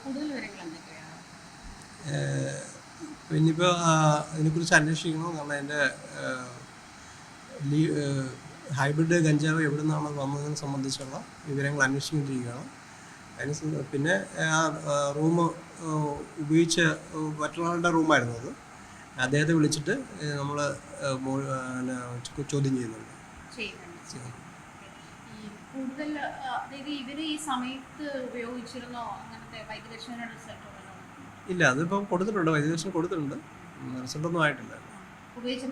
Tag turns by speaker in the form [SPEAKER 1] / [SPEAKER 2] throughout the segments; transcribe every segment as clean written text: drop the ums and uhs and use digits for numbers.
[SPEAKER 1] കൂടുതൽ വിവരങ്ങൾ എന്തൊക്കെയാണ്?
[SPEAKER 2] പിന്നിപ്പോൾ ഇതിനെക്കുറിച്ച് അന്വേഷിക്കണം. കാരണം അതിൻ്റെ ഹൈബ്രിഡ് ഗഞ്ചാവ് എവിടെ നിന്നാണ് വന്നതിനെ സംബന്ധിച്ചുള്ള വിവരങ്ങൾ അന്വേഷിച്ചുകൊണ്ടിരിക്കുകയാണ്. അതിന് പിന്നെ ആ റൂം ഉപയോഗിച്ച മറ്റൊരാളുടെ റൂമായിരുന്നു അത്. അദ്ദേഹത്തെ വിളിച്ചിട്ട് നമ്മൾ ചോദ്യം ചെയ്യുന്നുണ്ട്.
[SPEAKER 1] കൂടുതൽ അതായത് ഇവർ ഈ സമയത്ത് ഉപയോഗിച്ചിരുന്നോ അങ്ങനത്തെ വൈദ്യപരിശോധന റിസൾട്ട്?
[SPEAKER 2] ഇല്ല, അതിപ്പം കൊടുത്തിട്ടുണ്ട്, വൈദ്യപരിശോധന കൊടുത്തിട്ടുണ്ട്, റിസൾട്ടൊന്നും ആയിട്ടില്ല.
[SPEAKER 1] ഉപയോഗിച്ച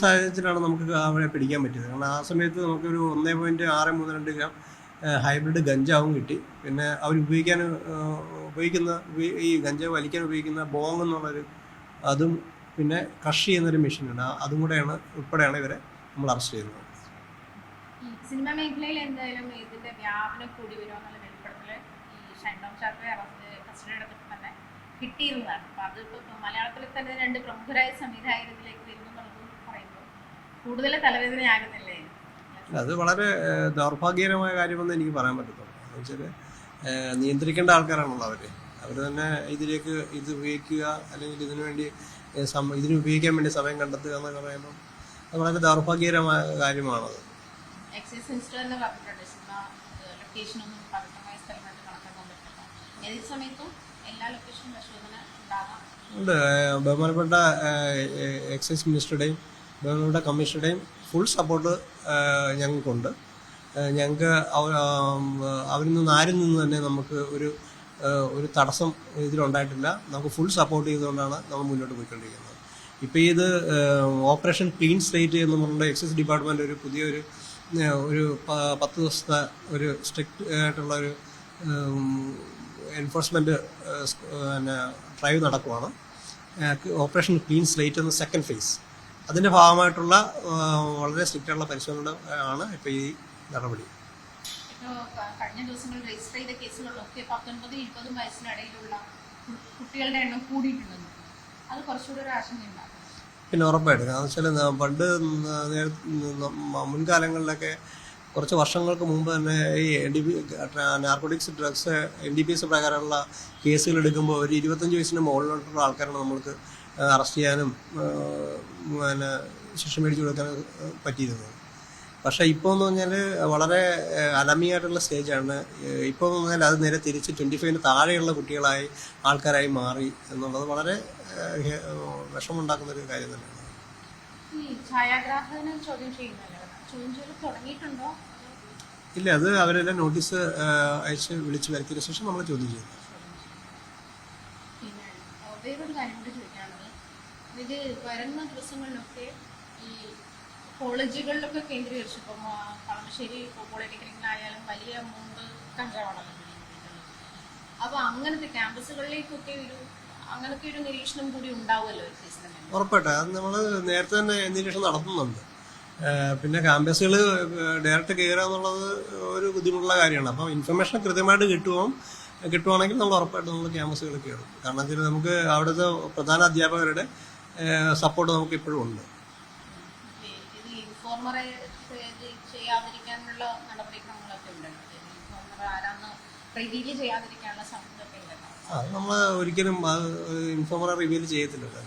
[SPEAKER 2] സാഹചര്യത്തിലാണ് നമുക്ക് അവരെ പിടിക്കാൻ പറ്റിയത്. കാരണം ആ സമയത്ത് നമുക്കൊരു 1.632 ഗ്രാം ഹൈബ്രിഡ് ഗഞ്ചാവും കിട്ടി. പിന്നെ അവർ ഉപയോഗിക്കുന്ന ഈ ഗഞ്ചാവ് വലിക്കാൻ ഉപയോഗിക്കുന്ന ബോങ് എന്നുള്ളൊരു അതും പിന്നെ ക്രഷ് ചെയ്യുന്നൊരു മെഷീനുണ്ട്. അതും കൂടെയാണ് ഉൾപ്പെടെയാണ് ഇവരെ നമ്മൾ അറസ്റ്റ് ചെയ്യുന്നത്.
[SPEAKER 1] സിനിമ മേഖലയിൽ എന്തായാലും ഇതിന്റെ വ്യാപനം കൂടി വരുമെന്നുള്ള വെളിപ്പെടുത്തൽ ഈ ഷൈൻ ടോം ചാക്കോയെ കസ്റ്റഡി എടുത്തിട്ട് തന്നെ കിട്ടിയിരുന്നതാണ്. അപ്പോൾ അതിപ്പോൾ മലയാളത്തിൽ തന്നെ 2 പ്രമുഖരായ സംവിധായകരിലേക്ക് വരുന്നു എന്നുള്ളത് പറയുമ്പോൾ കൂടുതൽ തലവേദനയാകുന്നില്ലേ?
[SPEAKER 2] അത് വളരെ ദൗർഭാഗ്യകരമായ കാര്യമെന്ന് എനിക്ക് പറയാൻ പറ്റത്തുള്ളൂ. എന്ന് വെച്ചാൽ നിയന്ത്രിക്കേണ്ട ആൾക്കാരാണല്ലോ അവർ തന്നെ ഇതിലേക്ക് ഇത് ഉപയോഗിക്കുക, അല്ലെങ്കിൽ ഇതിന് ഉപയോഗിക്കാൻ വേണ്ടി സമയം കണ്ടെത്തുക എന്നൊക്കെ പറയുമ്പോൾ അത് വളരെ ദൗർഭാഗ്യകരമായ കാര്യമാണത്.
[SPEAKER 1] എക്സൈസ് മിനിസ്റ്റർ തന്നെ പറഞ്ഞിട്ടുണ്ട് സിനിമ ലൊക്കേഷനൊന്നും പവിത്രമായ സ്ഥലമായിട്ട് കണക്കാക്കാൻ പറ്റില്ല. ഏത് സമയത്തും എല്ലാ ലൊക്കേഷനും പരിശോധന ഉണ്ടാകാം.
[SPEAKER 2] ഉണ്ട്. ബഹുമാനപ്പെട്ട എക്സൈസ് മിനിസ്റ്ററുടെയും ബഹുമാനപ്പെട്ട കമ്മീഷണറുടെയും ഫുൾ സപ്പോർട്ട് ഞങ്ങൾക്കുണ്ട്. ഞങ്ങൾക്ക് അവരിൽ നിന്ന് ആരിൽ നിന്ന് തന്നെ നമുക്ക് ഒരു തടസ്സം ഇതിലുണ്ടായിട്ടില്ല. നമുക്ക് ഫുൾ സപ്പോർട്ട് ചെയ്തുകൊണ്ടാണ് നമ്മൾ മുന്നോട്ട് പോയിക്കൊണ്ടിരിക്കുന്നത്. ഇപ്പോൾ ഇത് ഓപ്പറേഷൻ ക്ലീൻ സ്ലേറ്റ് എന്ന് പറഞ്ഞ എക്സൈസ് ഡിപ്പാർട്ട്മെൻറ്റ് ഒരു പുതിയൊരു 10 ദിവസത്തെ ഒരു സ്ട്രിക്റ്റ് ആയിട്ടുള്ള ഒരു എൻഫോഴ്സ്മെൻറ്റ് ഡ്രൈവ് നടക്കുവാണ്. ഓപ്പറേഷൻ ക്ലീൻ സ്ലേറ്റ് എന്ന സെക്കൻഡ് ഫേസ്. അതിൻ്റെ ഭാഗമായിട്ടുള്ള വളരെ സ്ട്രിക്റ്റായിട്ടുള്ള പരിശോധന ആണ് ഇപ്പോൾ ഈ നടപടി.
[SPEAKER 1] കഴിഞ്ഞ ദിവസങ്ങളിൽ രജിസ്റ്റർ ചെയ്ത കേസുകളിലൊക്കെ 19-20 വയസ്സിനിടയിലുള്ള കുട്ടികളുടെ എണ്ണം കൂടിയിട്ടുണ്ടെന്ന്. അത് കുറച്ചുകൂടി ഒരു ആശങ്കയുണ്ടാകും.
[SPEAKER 2] പിന്നെ ഉറപ്പായിട്ട്. കാരണം വെച്ചാൽ പണ്ട് മുൻകാലങ്ങളിലൊക്കെ കുറച്ച് വർഷങ്ങൾക്ക് മുമ്പ് തന്നെ ഈ നാർക്കോട്ടിക്സ് ഡ്രഗ്സ് NDPS പ്രകാരമുള്ള കേസുകൾ എടുക്കുമ്പോൾ ഒരു 25 വയസ്സിന് മുകളിലോട്ടുള്ള ആൾക്കാരാണ് നമ്മൾക്ക് അറസ്റ്റ് ചെയ്യാനും പിന്നെ ശിക്ഷ മേടിച്ചു കൊടുക്കാനും പറ്റിയിരുന്നത്. പക്ഷേ ഇപ്പോൾ എന്ന് പറഞ്ഞാൽ വളരെ അലമിയായിട്ടുള്ള സ്റ്റേജാണ്. ഇപ്പോൾ എന്ന് പറഞ്ഞാൽ അത് നേരെ തിരിച്ച് 25-ന് താഴെയുള്ള കുട്ടികളായി ആൾക്കാരായി മാറി എന്നുള്ളത് വളരെ വിഷമമുണ്ടാക്കുന്നൊരു കാര്യം തന്നെയാണ്. ഇല്ല, അത് അവരെല്ലാം നോട്ടീസ് അയച്ച് വിളിച്ച് വരുത്തിയതിനു ശേഷം നമ്മൾ ചോദ്യം ചെയ്തു.
[SPEAKER 1] പിന്നെ വേറൊരു കാര്യം കൂടി ചോദിക്കാനുള്ളത്, ഇത് വരുന്ന ദിവസങ്ങളിലൊക്കെ ഈ കോളേജുകളിലൊക്കെ കേന്ദ്രീകരിച്ച് ഇപ്പം കളമശ്ശേരി പോളിടെക്നിക്കിലായാലും വലിയ എമൗണ്ട് കഞ്ചാവാണല്ലോ. അപ്പോൾ അങ്ങനത്തെ ക്യാമ്പസുകളിലേക്കൊക്കെ അങ്ങനത്തെ ഒരു നിരീക്ഷണം കൂടി ഉണ്ടാവുമല്ലോ?
[SPEAKER 2] ഉറപ്പായിട്ട് അത് നമ്മൾ നേരത്തെ തന്നെ നിരീക്ഷണം നടത്തുന്നുണ്ട്. പിന്നെ ക്യാമ്പസുകൾ ഡയറക്റ്റ് കയറുക എന്നുള്ളത് ഒരു ബുദ്ധിമുട്ടുള്ള കാര്യമാണ്. അപ്പം ഇൻഫർമേഷൻ കൃത്യമായിട്ട് കിട്ടുവാണെങ്കിൽ നമ്മൾ ഉറപ്പായിട്ട് നമ്മൾ ക്യാമ്പസുകൾ കയറും. കാരണം വെച്ചാൽ നമുക്ക് അവിടുത്തെ പ്രധാന അധ്യാപകരുടെ സപ്പോർട്ട് നമുക്ക് ഇപ്പോഴും ഉണ്ട്. നമ്മൾ ഒരിക്കലും ഇൻഫോമറെ റിവീൽ ചെയ്യത്തില്ലല്ലോ.